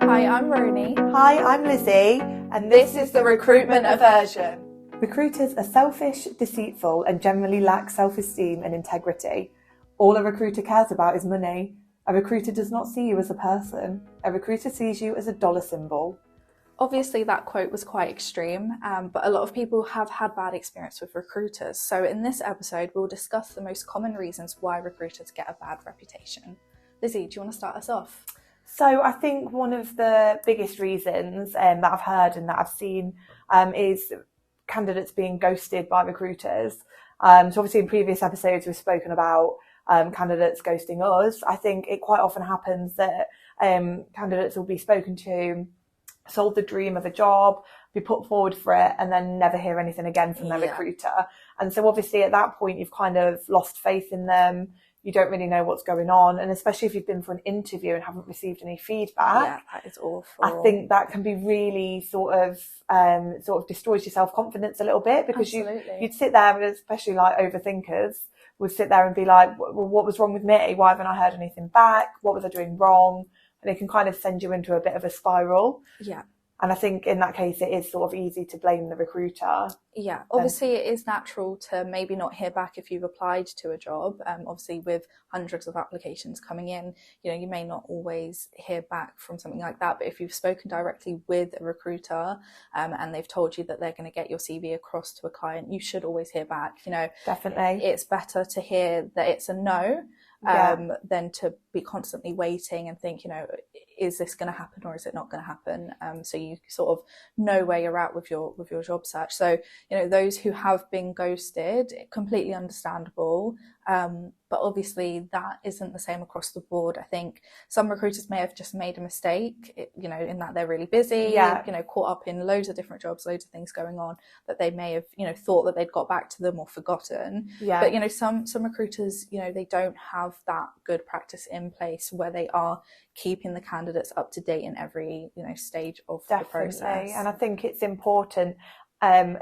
Hi, I'm Rooney. Hi, I'm Lizzie, and This is the Recruitment Aversion. Recruiters are selfish, deceitful, and generally lack self-esteem and integrity. All a recruiter cares about is money. A recruiter does not see you as a person. A recruiter sees you as a dollar symbol. Obviously, that quote was quite extreme, but a lot of people have had bad experience with recruiters. So in this episode, we'll discuss the most common reasons why recruiters get a bad reputation. Lizzie, do you want to start us off? So I think one of the biggest reasons that I've heard and that I've seen is candidates being ghosted by recruiters. So obviously in previous episodes we've spoken about candidates ghosting us. I think it quite often happens that candidates will be spoken to, sold the dream of a job, be put forward for it, and then never hear anything again from their recruiter. And so obviously at that point you've kind of lost faith in them. You don't really know what's going on, and especially if you've been for an interview and haven't received any feedback. Yeah, that is awful. I think that can be really sort of destroys your self-confidence a little bit, because you'd sit there, especially like overthinkers, would sit there and be like, well, what was wrong with me? Why haven't I heard anything back? What was I doing wrong? And it can kind of send you into a bit of a spiral. Yeah. And I think in that case, it is sort of easy to blame the recruiter. Yeah, obviously it is natural to maybe not hear back if you've applied to a job. Obviously with hundreds of applications coming in, you may not always hear back from something like that. But if you've spoken directly with a recruiter and they've told you that they're going to get your CV across to a client, you should always hear back. Definitely. It's better to hear that it's a no than to be constantly waiting and think, is this going to happen or is it not going to happen? So you sort of know where you're at with your job search. So, those who have been ghosted, completely understandable. But obviously that isn't the same across the board. I think some recruiters may have just made a mistake, in that they're really busy, caught up in loads of different jobs, loads of things going on, that they may have, thought that they'd got back to them or forgotten. Yeah. But, some recruiters, they don't have that good practice in place where they are keeping the candidates up to date in every, stage of the process. And I think it's important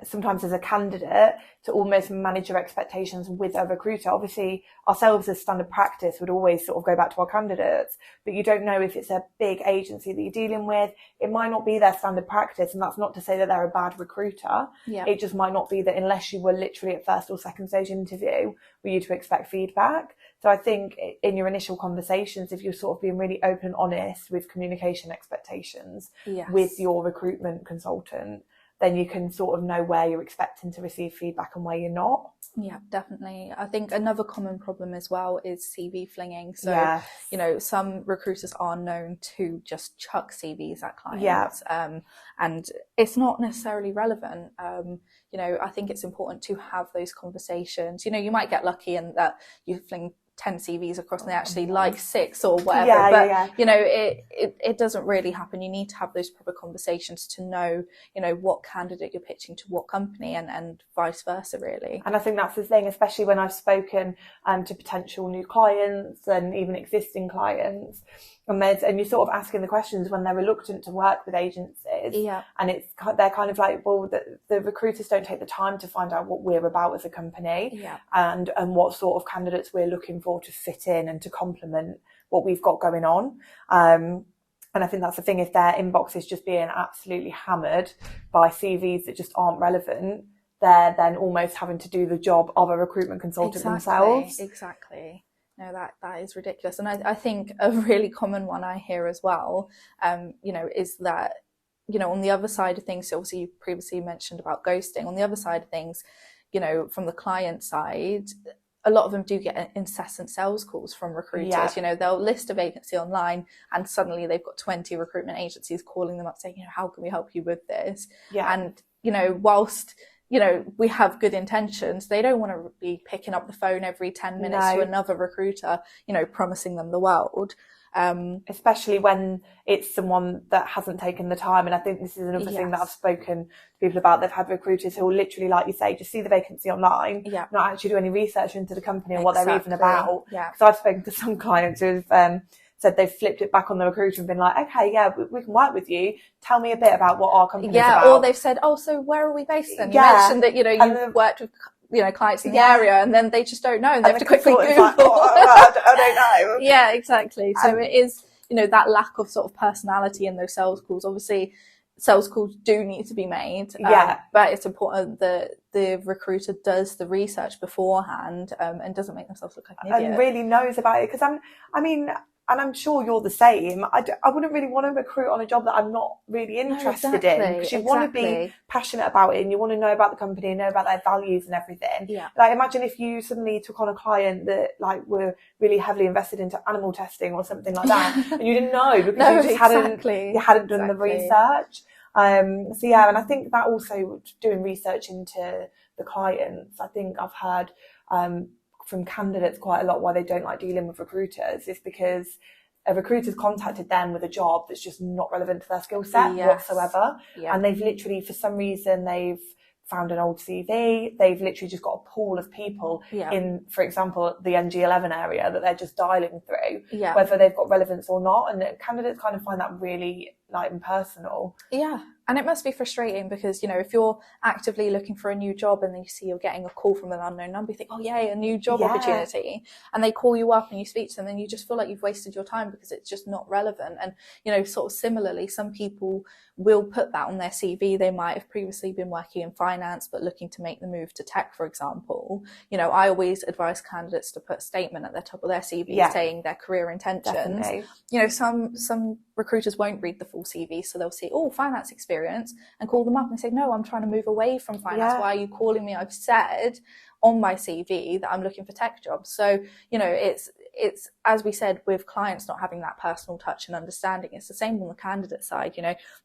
sometimes as a candidate to almost manage your expectations with a recruiter. Obviously ourselves as standard practice would always sort of go back to our candidates, but you don't know if it's a big agency that you're dealing with. It might not be their standard practice, and that's not to say that they're a bad recruiter. Yeah. It just might not be that unless you were literally at first or second stage interview were you to expect feedback. So I think in your initial conversations, if you're sort of being really open and honest with communication expectations with your recruitment consultant, then you can sort of know where you're expecting to receive feedback and where you're not. Yeah, definitely. I think another common problem as well is CV flinging. So, some recruiters are known to just chuck CVs at clients. And it's not necessarily relevant. I think it's important to have those conversations. You might get lucky in that you fling 10 CVs across and they actually like 6 or whatever, it doesn't really happen. You need to have those proper conversations to know, what candidate you're pitching to what company and vice versa, really. And I think that's the thing, especially when I've spoken to potential new clients and even existing clients, and you're sort of asking the questions when they're reluctant to work with agencies, and they're kind of like, well, the recruiters don't take the time to find out what we're about as a company, and what sort of candidates we're looking for to fit in and to complement what we've got going on. And I think that's the thing, if their inbox is just being absolutely hammered by CVs that just aren't relevant, they're then almost having to do the job of a recruitment consultant themselves. Exactly. No, that is ridiculous. And I think a really common one I hear as well, is that, on the other side of things, so obviously you previously mentioned about ghosting, on the other side of things, from the client side, a lot of them do get incessant sales calls from recruiters. They'll list a vacancy online and suddenly they've got 20 recruitment agencies calling them up saying, how can we help you with this? And, whilst, we have good intentions, they don't want to be picking up the phone every 10 minutes to another recruiter, promising them the world. Especially when it's someone that hasn't taken the time. And I think this is another thing that I've spoken to people about. They've had recruiters who will literally, like you say, just see the vacancy online, not actually do any research into the company and what they're even about. Because I've spoken to some clients who've said they've flipped it back on the recruiter and been like, okay, we can work with you. Tell me a bit about what our company is about. Or they've said, so where are we based then? You mentioned that, you've worked with clients in the area, and then they just don't know, and they have to quickly Google. Like, I don't know. Yeah, exactly. So it is, that lack of sort of personality in those sales calls. Obviously, sales calls do need to be made, but it's important that the recruiter does the research beforehand, and doesn't make themselves look like an idiot. And really knows about it. Because I'm sure you're the same. I wouldn't really want to recruit on a job that I'm not really interested in, because you want to be passionate about it and you want to know about the company and know about their values and everything. Yeah. Like, imagine if you suddenly took on a client that like were really heavily invested into animal testing or something like that, and you didn't know because you hadn't done the research. And I think that also, doing research into the clients, I think I've heard from candidates quite a lot why they don't like dealing with recruiters is because a recruiter's contacted them with a job that's just not relevant to their skill set whatsoever. And they've literally, for some reason, they've found an old CV. They've literally just got a pool of people in, for example, the NG11 area that they're just dialing through, whether they've got relevance or not. And candidates kind of find that really like impersonal. Yeah. And it must be frustrating because, if you're actively looking for a new job and then you see you're getting a call from an unknown number, you think, oh, yay, a new job opportunity. And they call you up and you speak to them and you just feel like you've wasted your time because it's just not relevant. And, sort of similarly, some people will put that on their CV. They might have previously been working in finance but looking to make the move to tech, for example. I always advise candidates to put a statement at the top of their CV saying their career intentions. Definitely. Some recruiters won't read the full CV, so they'll see, finance experience, and call them up and say, no, I'm trying to move away from finance. Why are you calling me? I've said on my CV that I'm looking for tech jobs. So, it's as we said, with clients not having that personal touch and understanding, it's the same on the candidate side.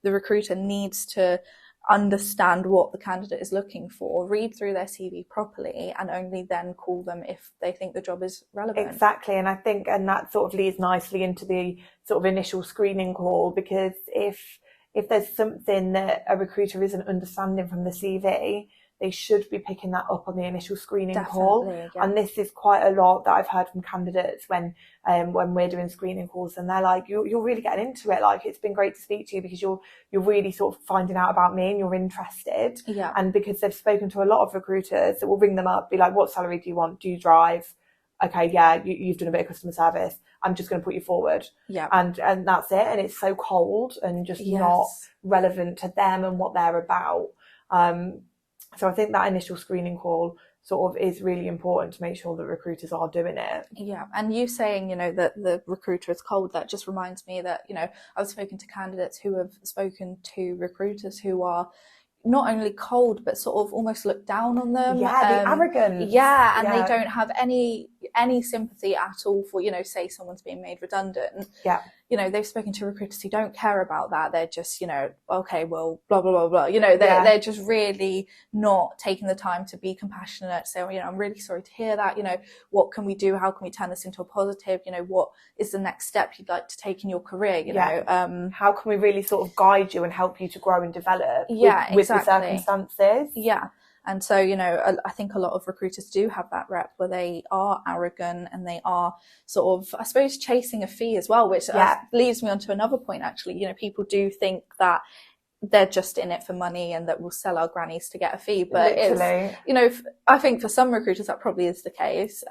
The recruiter needs to understand what the candidate is looking for, read through their CV properly, and only then call them if they think the job is relevant. Exactly. And I think, and that sort of leads nicely into the sort of initial screening call, because if there's something that a recruiter isn't understanding from the CV, they should be picking that up on the initial screening call. Yeah. And this is quite a lot that I've heard from candidates when we're doing screening calls, and they're like, you're really getting into it. Like, it's been great to speak to you because you're really sort of finding out about me and you're interested. Yeah. And because they've spoken to a lot of recruiters that will ring them up, be like, what salary do you want? Do you drive? Okay, yeah, you've done a bit of customer service. I'm just going to put you forward. Yeah. And that's it. And it's so cold and just not relevant to them and what they're about. So I think that initial screening call sort of is really important to make sure that recruiters are doing it. Yeah. And you saying, that the recruiter is cold, that just reminds me that, I've spoken to candidates who have spoken to recruiters who are not only cold, but sort of almost look down on them. Yeah, the arrogance. Yeah, and they don't have any sympathy at all for, say someone's being made redundant. Yeah. They've spoken to recruiters who don't care about that. They're just, okay, well, blah, blah, blah, blah. They're just really not taking the time to be compassionate. So, I'm really sorry to hear that. What can we do? How can we turn this into a positive? What is the next step you'd like to take in your career? How can we really sort of guide you and help you to grow and develop with the circumstances? Yeah. And so, I think a lot of recruiters do have that rep where they are arrogant and they are sort of, I suppose, chasing a fee as well, which leads me on to another point, actually. People do think that they're just in it for money and that we'll sell our grannies to get a fee. But it's, I think for some recruiters that probably is the case.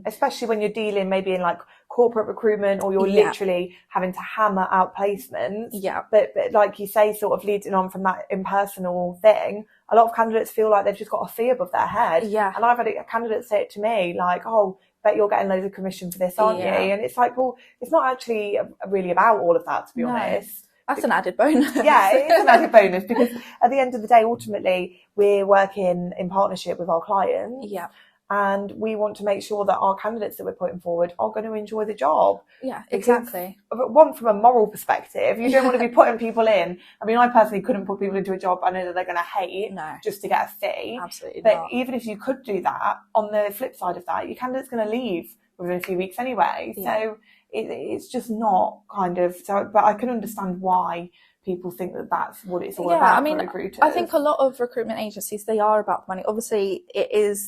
Especially when you're dealing maybe in like corporate recruitment, or you're literally having to hammer out placements. Yeah. But like you say, sort of leading on from that impersonal thing, a lot of candidates feel like they've just got a fee above their head. Yeah. And I've had a candidate say it to me, like, oh, bet you're getting loads of commission for this, aren't you? And it's like, well, it's not actually really about all of that, to be honest. That's an added bonus. Yeah, it is an added bonus, because at the end of the day, ultimately, we're working in partnership with our clients. Yeah. And we want to make sure that our candidates that we're putting forward are going to enjoy the job. Yeah, exactly. Because, one, from a moral perspective, you don't want to be putting people in. I mean, I personally couldn't put people into a job I know that they're going to hate just to get a fee. Absolutely but not. Even if you could do that, on the flip side of that, your candidate's going to leave within a few weeks anyway. Yeah. So it's just not kind of... but I can understand why people think that that's what it's all about. For recruiters. I think a lot of recruitment agencies, they are about money. Obviously,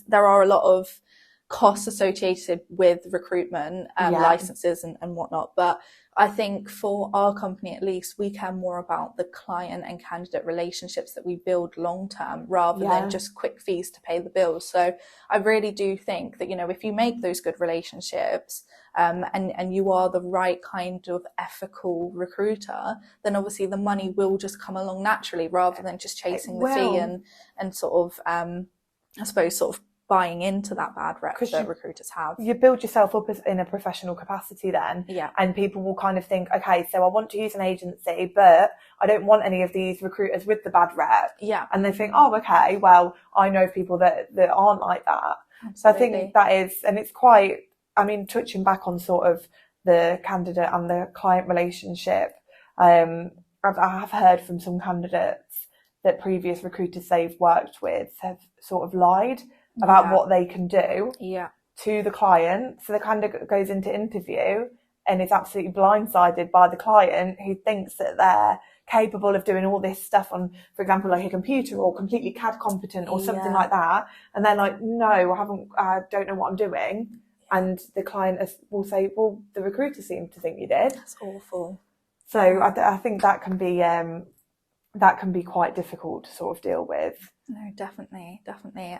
there are a lot of costs associated with recruitment, licenses and whatnot. But I think for our company, at least, we care more about the client and candidate relationships that we build long term rather than just quick fees to pay the bills. So I really do think that, you know, if you make those good relationships, and you are the right kind of ethical recruiter, then obviously the money will just come along naturally rather than just chasing the fee and sort of, I suppose, sort of buying into that bad rep that recruiters have. You build yourself up in a professional capacity then. Yeah. And people will kind of think, okay, so I want to use an agency, but I don't want any of these recruiters with the bad rep. Yeah. And they think, oh, okay, well, I know people that aren't like that. Absolutely. So I think that is, and it's quite, I mean, touching back on sort of the candidate and the client relationship, I have heard from some candidates that previous recruiters they've worked with have sort of lied about what they can do to the client. So the candidate goes into interview and is absolutely blindsided by the client who thinks that they're capable of doing all this stuff on, for example, like a computer or completely CAD competent or something like that. And they're like, no, I don't know what I'm doing. And the client will say, well, the recruiter seemed to think you did. That's awful. So I think that can be quite difficult to sort of deal with. No, definitely.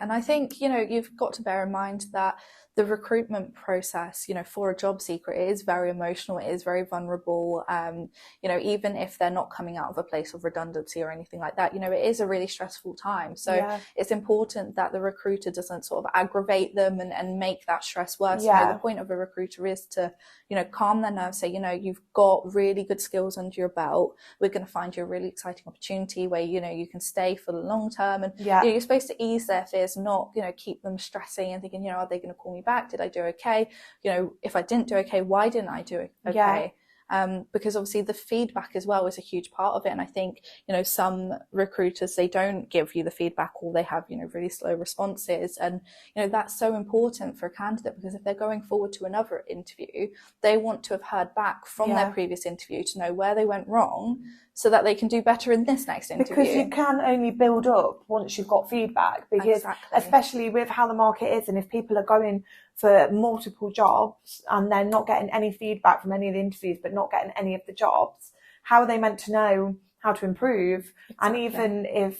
And I think, you know, you've got to bear in mind that the recruitment process, you know, for a job seeker, it is very emotional, it is very vulnerable. You know, even if they're not coming out of a place of redundancy or anything like that, you know, it is a really stressful time. So it's important that the recruiter doesn't sort of aggravate them and make that stress worse. You know, the point of a recruiter is to, you know, calm their nerves, say, you know, you've got really good skills under your belt. We're going to find you a really exciting opportunity where, you know, you can stay for the long term. And you know, you're supposed to ease their fears, not, you know, keep them stressing and thinking, you know, are they going to call me back? Did I do okay? You know, if I didn't do okay, why didn't I do okay? Because obviously the feedback as well is a huge part of it. And I think, you know, some recruiters, they don't give you the feedback, or they have, you know, really slow responses. And, you know, that's so important for a candidate, because if they're going forward to another interview, they want to have heard back from their previous interview to know where they went wrong, so that they can do better in this next interview. Because you can only build up once you've got feedback, because especially with how the market is, and if people are going for multiple jobs and they're not getting any feedback from any of the interviews, but not getting any of the jobs, how are they meant to know how to improve? And even if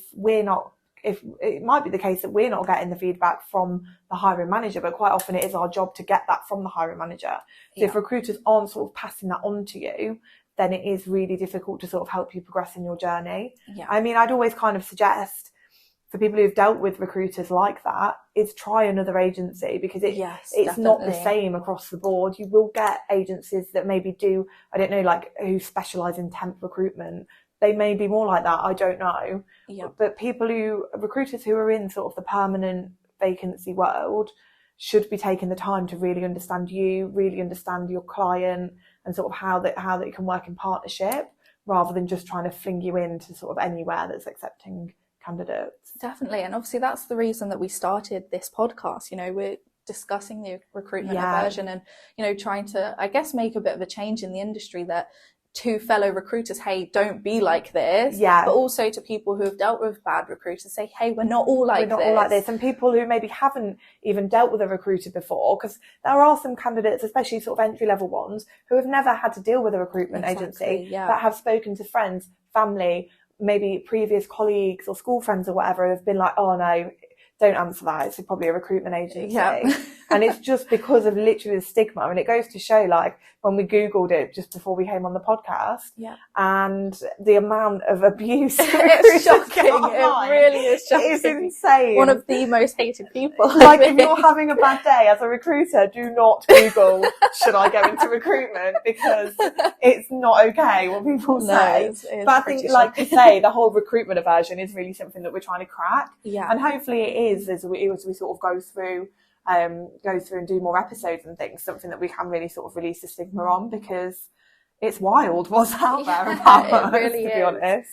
it might be the case that we're not getting the feedback from the hiring manager, but quite often it is our job to get that from the hiring manager. So if recruiters aren't sort of passing that on to you, then it is really difficult to sort of help you progress in your journey. I mean, I'd always kind of suggest for people who've dealt with recruiters like that is try another agency, because it's not the same across the board. You will get agencies that maybe do, I don't know, like who specialise in temp recruitment. They may be more like that, I don't know. But recruiters who are in sort of the permanent vacancy world should be taking the time to really understand you, really understand your client, and sort of how that can work in partnership, rather than just trying to fling you into sort of anywhere that's accepting candidates. Definitely. And obviously that's the reason that we started this podcast. You know, we're discussing the recruitment aversion and, you know, trying to, I guess, make a bit of a change in the industry, that to fellow recruiters, hey, don't be like this. But also to people who have dealt with bad recruiters, say, hey, we're not all like this. And people who maybe haven't even dealt with a recruiter before, because there are some candidates, especially sort of entry-level ones, who have never had to deal with a recruitment agency, that have spoken to friends, family, maybe previous colleagues or school friends or whatever, who have been like, oh no, don't answer that, it's probably a recruitment agency. And it's just because of literally the stigma. And it goes to show, like, when we Googled it just before we came on the podcast, and the amount of abuse it's shocking. It really is shocking. It's insane. One of the most hated people. Like, if you're having a bad day as a recruiter, do not Google, should I go into recruitment? Because it's not okay what people say. But I think, like you say, the whole recruitment aversion is really something that we're trying to crack. And hopefully it is, as we sort of go through and do more episodes and things, something that we can really sort of release the stigma on, because it's wild what's out there about us, really to be honest.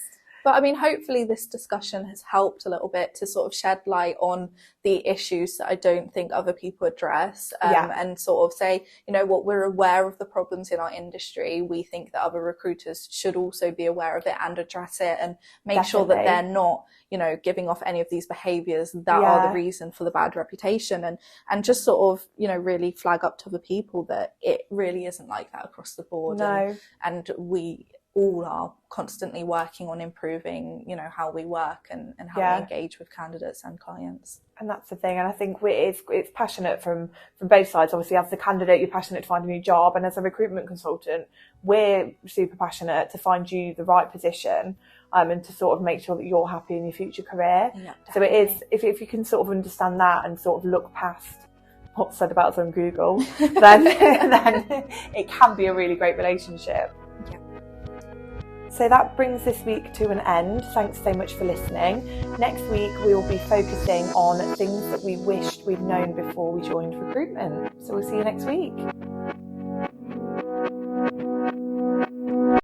But I mean, hopefully this discussion has helped a little bit to sort of shed light on the issues that I don't think other people address, and sort of say, you know what, we're aware of the problems in our industry. We think that other recruiters should also be aware of it and address it, and make sure that they're not, you know, giving off any of these behaviours that are the reason for the bad reputation, and just sort of, you know, really flag up to the people that it really isn't like that across the board. And we all are constantly working on improving, you know, how we work and how we engage with candidates and clients. And that's the thing. And I think it's passionate from both sides. Obviously, as the candidate, you're passionate to find a new job. And as a recruitment consultant, we're super passionate to find you the right position, and to sort of make sure that you're happy in your future career. So it is, if you can sort of understand that and sort of look past what's said about us on Google, then it can be a really great relationship. So that brings this week to an end. Thanks so much for listening. Next week, we will be focusing on things that we wished we'd known before we joined recruitment. So we'll see you next week.